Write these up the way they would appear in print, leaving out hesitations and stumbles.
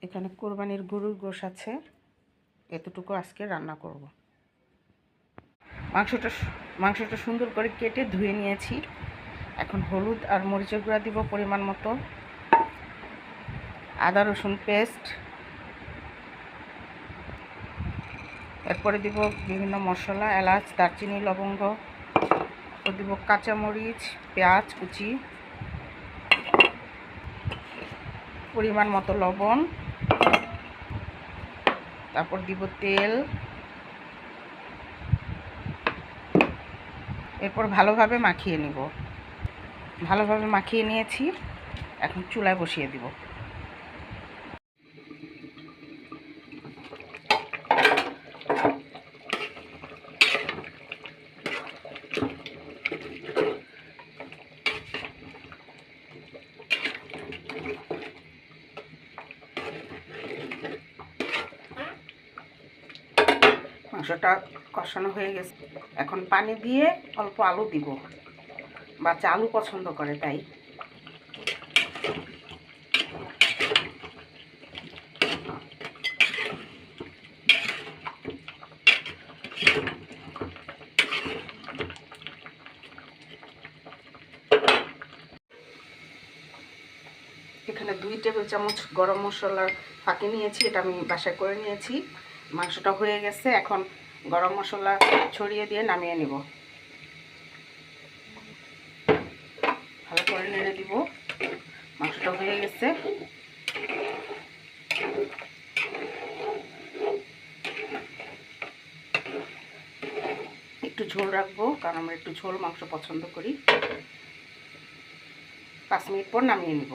এখানে কোরবানির গরুর গোশ আছে, এতটুকু আজকে রান্না করব। মাংসটা সুন্দর করে কেটে ধুয়ে নিয়েছি। এখন হলুদ আর মরিচের গুঁড়া দিব পরিমাণ মতো, আদা রসুন পেস্ট, এরপরে দিব বিভিন্ন মশলা, এলাচ, দারচিনি, লবঙ্গ, দিব কাঁচামরিচ, পেঁয়াজ কুচি, পরিমাণ মতো লবণ, তারপর দিব তেল। এরপর ভালোভাবে মাখিয়ে নিব। ভালোভাবে মাখিয়ে নিয়েছি, এখন চুলায় বসিয়ে দিব। মাংসটা কষানো হয়ে গেছে, এখন পানি দিয়ে অল্প আলু দিব। বাচ্চা আলু পছন্দ করে, তাই এখানে 2 টেবিল চামচ গরম মশলার ফাঁকি নিয়েছি, এটা আমি বাসায় করে নিয়েছি। মাংসটা হয়ে গেছে, এখন গরম মশলা ছড়িয়ে দিয়ে নামিয়ে নিব। ভালো করে নেড়ে দিব। মাংসটা হয়ে গেছে। একটু ঝোল রাখবো, কারণ আমরা একটু ঝোল মাংস পছন্দ করি। 5 মিনিট পর নামিয়ে নিব।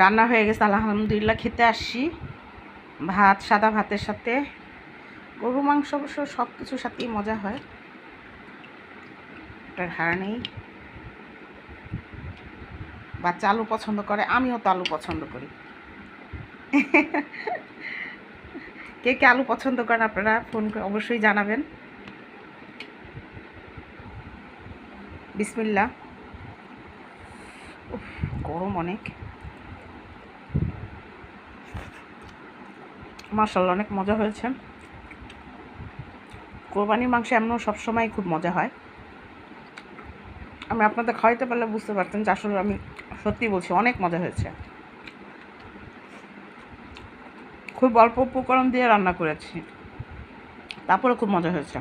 রান্না হয়ে গেছে আলহামদুলিল্লাহ। খেতে আসছি। ভাত, সাদা ভাতের সাথে গরু মাংস অবশ্য সব কিছুর সাথেই মজা হয়, এটার হার নেই। বাচ্চা আলু পছন্দ করে, আমিও তো আলু পছন্দ করি। কে কে আলু পছন্দ করেন আপনারা ফোন করে অবশ্যই জানাবেন। বিসমিল্লাহ। গরম অনেক, মাশাআল্লাহ অনেক মজা হয়েছে। কোরবানির মাংস এমনও সবসময় খুব মজা হয়। আমি আপনাদের খাওয়াইতে পারলে বুঝতে পারতেন যে আসলে আমি সত্যি বলছি, অনেক মজা হয়েছে। খুব অল্প উপকরণ দিয়ে রান্না করেছি, তারপরে খুব মজা হয়েছে।